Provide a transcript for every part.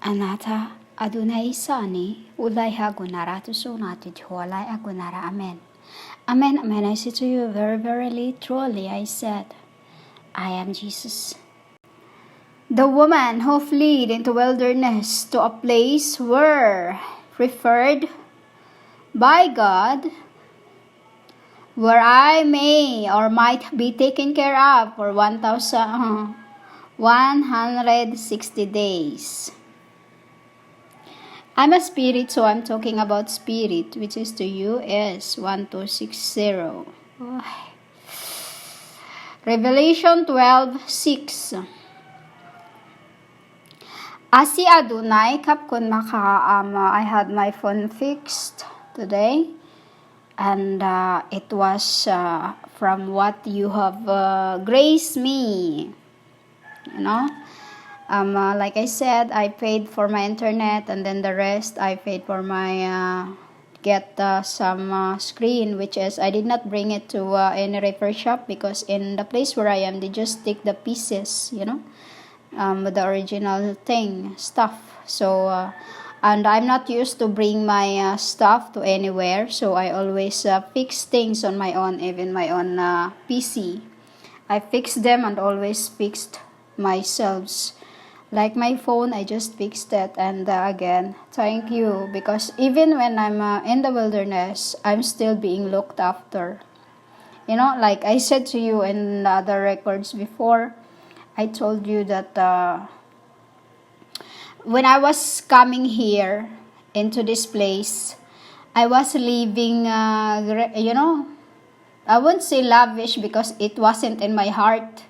Anata Adonai Sani, Ulai Hagunara to Sonati Hualai Agunara. Amen. Amen, amen. I say to you, very verily, truly, I said, I am Jesus. The woman who fled into wilderness to a place where preferred by God, where I may or might be taken care of for 1,160 days. I'm a spirit, so I'm talking about spirit, which is to you is 1260. Revelation 12:6. Asi Adonai kapkon maka I had my phone fixed today, and it was from what you have graced me, like I said, I paid for my internet, and then the rest I paid for my get some screen, which is I did not bring it to any repair shop, because in the place where I am, they just take the pieces, the original stuff. So and I'm not used to bring my stuff to anywhere, so I always fix things on my own, even my own PC. I fix them and always fixed myself. Like my phone, I just fixed it, and again, thank you, because even when I'm in the wilderness, I'm still being looked after. Like I said to you in the other records before, I told you that when I was coming here into this place, I was living, I wouldn't say lavish, because it wasn't in my heart,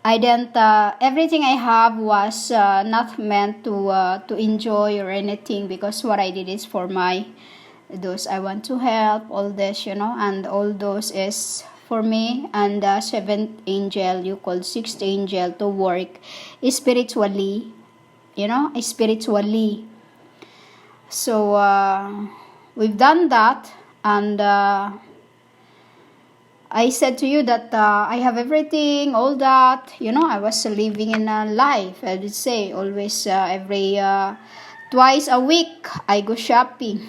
I didn't, everything I have was not meant to enjoy or anything, because what I did is for those I want to help, all this, and all those is for me, and the seventh angel, you call sixth angel, to work spiritually, spiritually. So we've done that, and I said to you that I have everything, all that, I was living in a life, I would say, always every twice a week, I go shopping,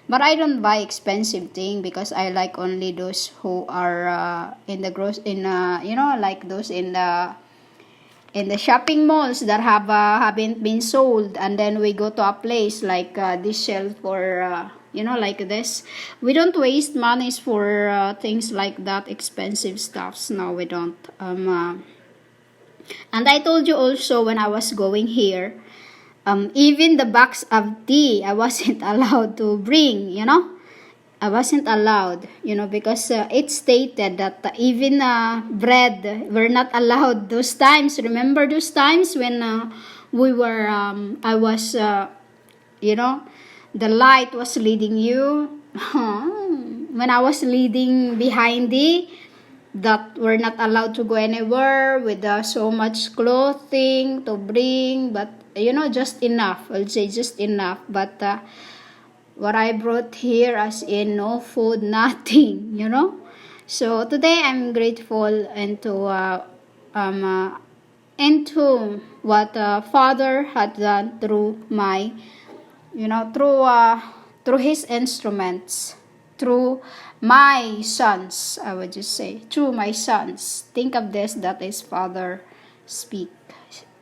But I don't buy expensive thing, because I like only those who are in the like those in the shopping malls that haven't been sold, and then we go to a place like this shelf for like this. We don't waste money for things like that, expensive stuffs. No, we don't. And I told you also, when I was going here, even the box of tea I wasn't allowed to bring, I wasn't allowed, because it stated that even bread were not allowed those times. Remember those times when we were, I was, the light was leading you. When I was leading behind that we're not allowed to go anywhere with so much clothing to bring, but just enough. I'll say just enough. But what I brought here, as in no food, nothing, So today I'm grateful into what Father had done through my, through His instruments, through my sons. I would just say through my sons. Think of this, that is Father speak.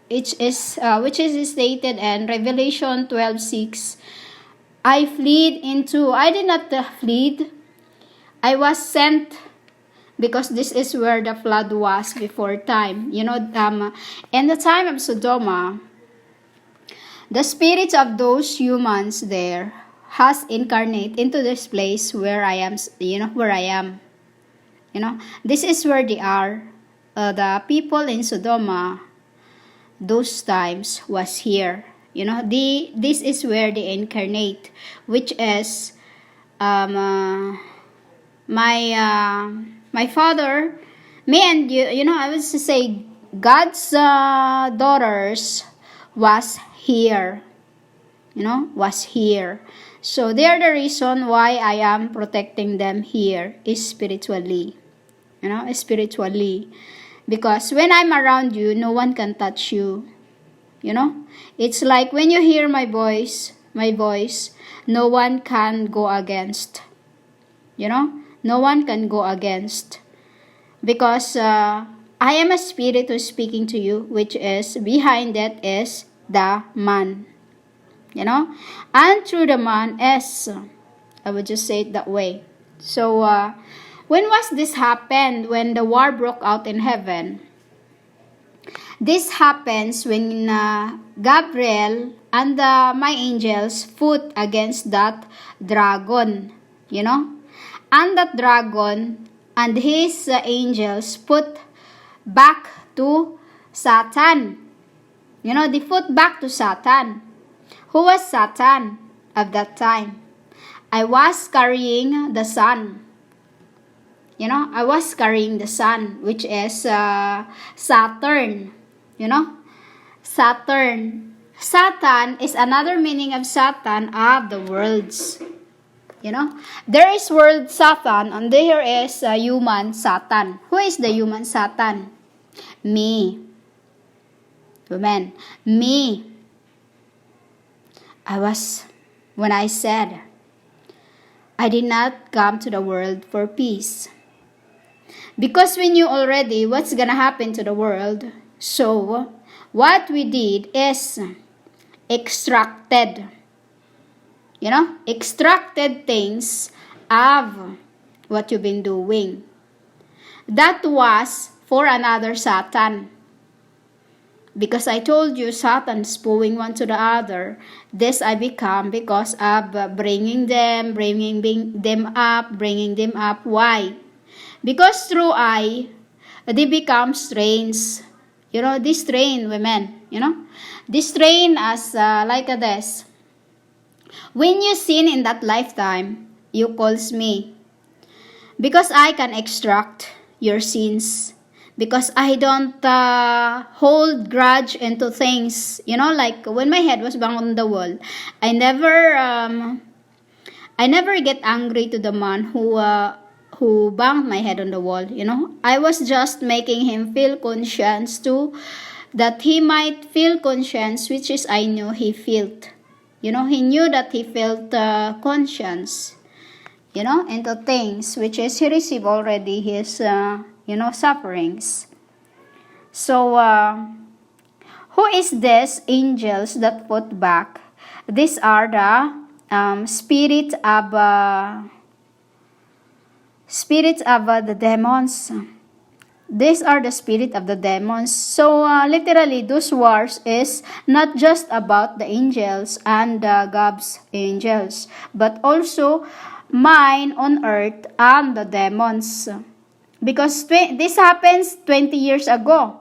Which is stated in Revelation 12:6. I did not flee, I was sent, because this is where the flood was before time. In the time of Sodom, the spirits of those humans there has incarnate into this place where I am, where I am. This is where they are. The people in Sodom, those times was here. This is where they incarnate, which is my father, me and you, I would say God's daughters was here, was here. So they are the reason why I am protecting them here, is spiritually, spiritually. Because when I'm around you, no one can touch you. You know, it's like when you hear my voice, no one can go against. You know, no one can go against. Because I am a spirit who's speaking to you, which is behind that is the man. You know, and through the man is, I would just say it that way. So, when was this happened? When the war broke out in heaven. This happens when Gabriel and my angels fought against that dragon, you know. And that dragon and his angels put back to Satan. You know, they put back to Satan. Who was Satan at that time? I was carrying the sun. You know, I was carrying the sun, which is Saturn. You know, Saturn. Satan is another meaning of Satan of the worlds. You know, there is world Satan and there is human Satan. Who is the human Satan? Me. Women. Me. When I said, I did not come to the world for peace. Because we knew already what's gonna happen to the world. So, what we did is extracted. You know, extracted things of what you've been doing. That was for another Satan. Because I told you Satan is pulling one to the other. This I become because of bringing them up. Why? Because through I, they become strains. You know, this strain women, you know. This strain as like this. When you sin in that lifetime, you calls me. Because I can extract your sins. Because I don't hold grudge into things. You know, like when my head was banged on the wall, I never get angry to the man who banged my head on the wall. You know, I was just making him feel conscience too, that he might feel conscience, which is I knew he felt. You know, he knew that he felt conscience. You know, into things which is he received already his sufferings. So who is this angels that put back? These are the spirit of the demons. These are the spirit of the demons. So literally those wars is not just about the angels and God's angels, but also mine on earth and the demons. Because this happens 20 years ago.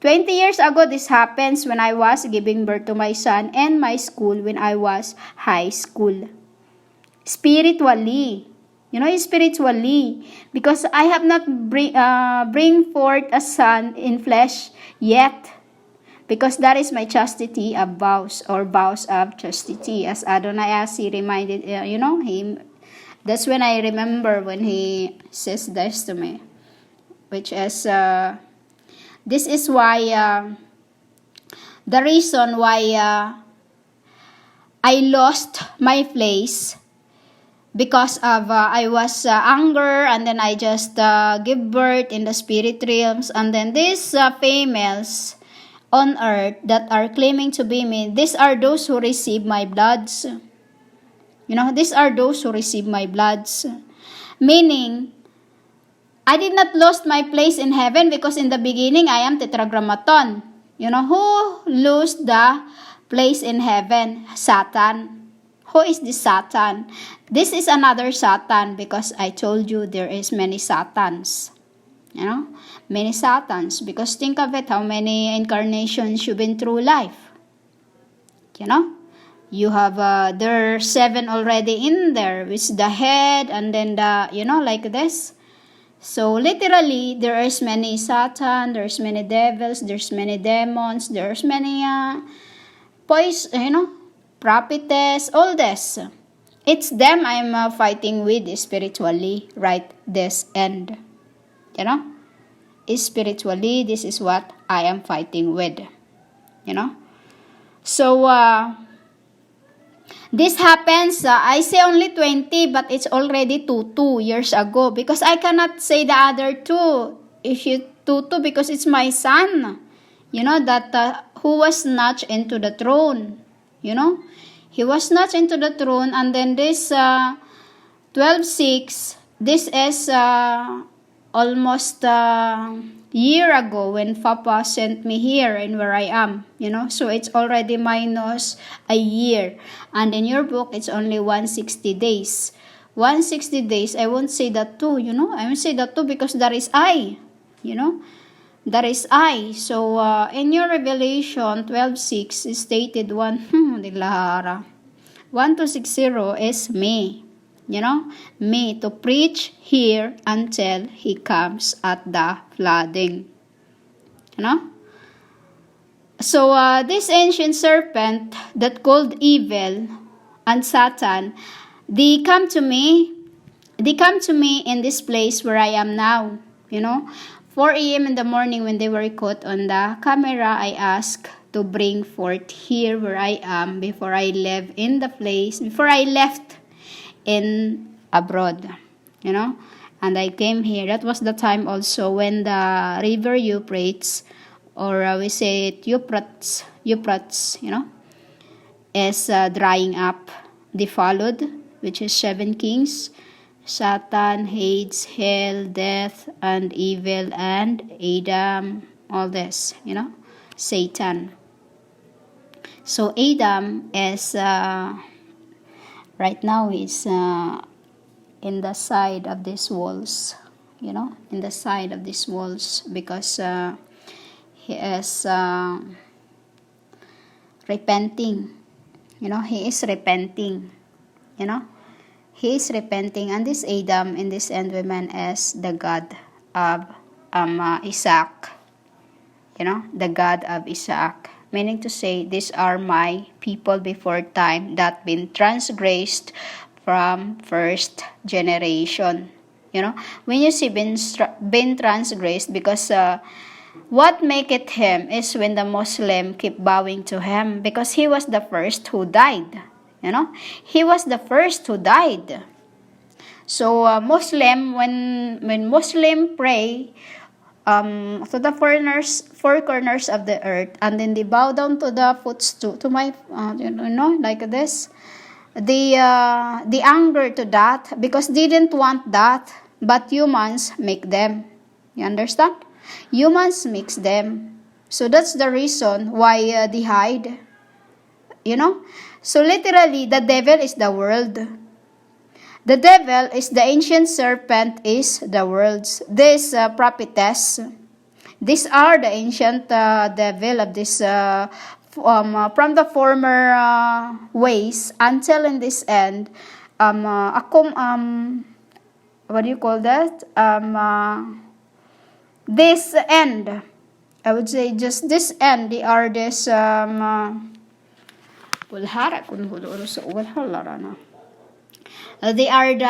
20 years ago, this happens when I was giving birth to my son and my school when I was high school. Spiritually. You know, spiritually. Because I have not bring forth a son in flesh yet. Because that is my chastity of vows or vows of chastity. As Adonai Asi reminded, him. That's when I remember when he says this to me. Which is, this is why, the reason why I lost my place because of I was anger, and then I just give birth in the spirit realms, and then these females on earth that are claiming to be me, these are those who receive my bloods. You know, these are those who receive my bloods. Meaning, I did not lost my place in heaven because in the beginning I am tetragrammaton. You know, who lost the place in heaven? Satan. Who is this Satan? This is another Satan because I told you there is many Satans. You know, many Satans. Because think of it, how many incarnations you've been through life. You know, you have, there are 7 already in there, with the head and then the, like this. So literally, there is many Satan, there's many devils, there's many demons, there's many prophetess, all this. It's them I'm fighting with spiritually right this end. You know, spiritually, this is what I am fighting with. You know, So, this happens, I say only 20, but it's already 2 years ago. Because I cannot say the other two. If you 2 because it's my son. You know, that who was snatched into the throne. You know, he was snatched into the throne, and then this 12:6, this is almost a year ago when Papa sent me here and where I am, you know. So it's already minus a year. And in your book, it's only 160 days. 160 days, I won't say that too, you know. I won't say that too because that is I, you know. That is I. So in your Revelation 12:6 is stated 1260 is me. You know, me to preach here until he comes at the flooding. You know? So this ancient serpent that called evil and Satan, they come to me in this place where I am now. You know, 4 a.m. in the morning when they were caught on the camera, I asked to bring forth here where I am before I left in abroad, you know. And I came here. That was the time also when the river Euphrates, or we say it Euphrates, you know, is drying up. They followed, which is 7 kings: Satan, Hades, hell, death, and evil, and Adam. All this, you know, Satan. So Adam is right now he's in the side of these walls, you know, in the side of these walls, because he is repenting, you know, he is repenting, you know, he is repenting. And this Adam in this end woman is the God of Isaac, you know, the God of Isaac, meaning to say, these are my people before time that been transgressed from first generation. You know, when you see been transgressed, because what make it him is when the Muslim keep bowing to him, because he was the first who died. You know, he was the first who died. So Muslim, when Muslim pray to the four corners of the earth, and then they bow down to the footstool, to my you know, like this, the anger to that, because they didn't want that, but humans make them. You understand? Humans makes them. So that's the reason why they hide. You know? So literally, the devil is the world. The devil is the ancient serpent, is the world's. This prophetess, these are the ancient devil of this from the former ways until in this end. What do you call that? This end, I would say just this end, they are this they are the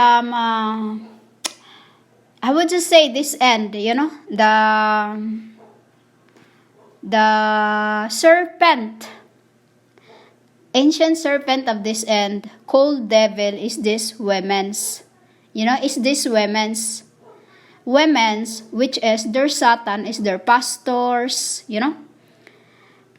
I would just say this end, you know, the serpent, ancient serpent of this end, called devil, is this women's, you know, is this women's, which is their Satan, is their pastors, you know.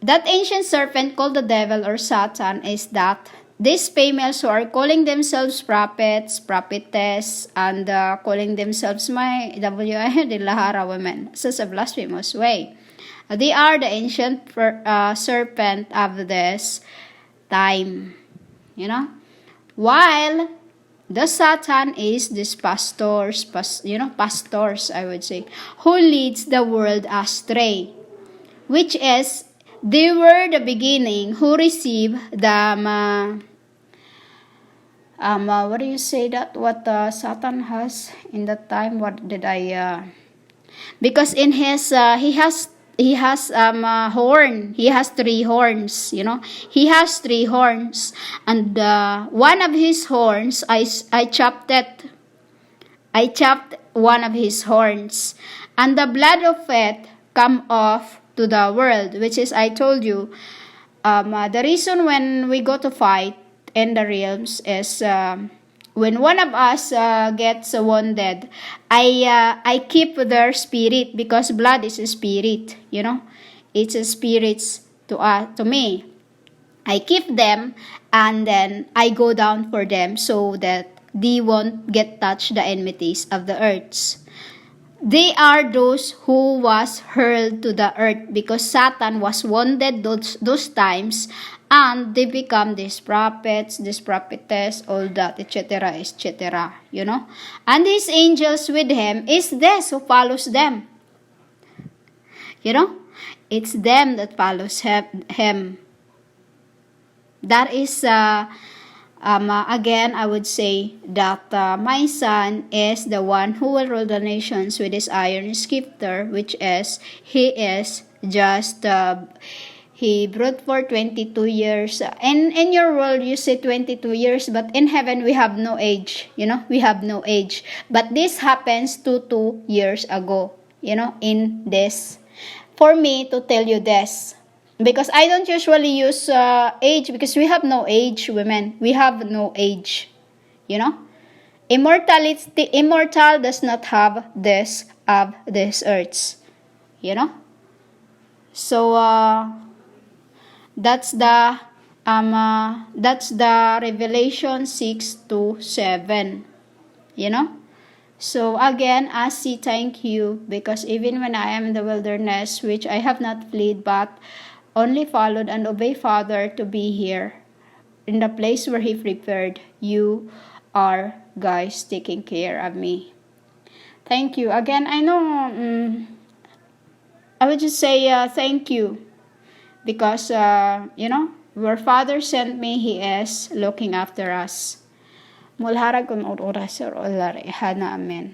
That ancient serpent called the devil or Satan is that these females who are calling themselves prophets, prophetess, and calling themselves my W.I. de Lahara women, such a blasphemous way. They are the ancient serpent of this time, you know. While the Satan is this pastors, pastors, I would say, who leads the world astray, which is, they were the beginning who received the what do you say that what Satan has in that time? What did I because in his he has horn. He has 3 horns, you know. He has 3 horns, and one of his horns, I chopped it. I chopped one of his horns, and the blood of it come off to the world, which is, I told you, The reason when we go to fight in the realms is when one of us gets wounded, I keep their spirit because blood is a spirit, you know, it's a spirits to me. I keep them and then I go down for them so that they won't get touch the enmities of the earths. They are those who was hurled to the earth because Satan was wounded those times, and they become these prophets, these prophetess, all that, etc., etc., you know. And these angels with him is this who follows them, you know. It's them that follows him. That is again, I would say that my son is the one who will rule the nations with his iron scepter, which is he is just he brought for 22 years. And in your world, you say 22 years, but in heaven, we have no age. You know, we have no age. But this happens 2 years ago, you know, in this. For me to tell you this, because I don't usually use age because we have no age, women. We have no age, you know. Immortal does not have this of this earths, you know. So that's the Revelation 6 to 7, you know. So again, I say thank you because even when I am in the wilderness, which I have not fled but only followed and obey Father to be here in the place where He prepared, you are guys taking care of me. Thank you again. I know. I would just say thank you because you know, where Father sent me, He is looking after us. Mulharag kung oras or olari hana amen.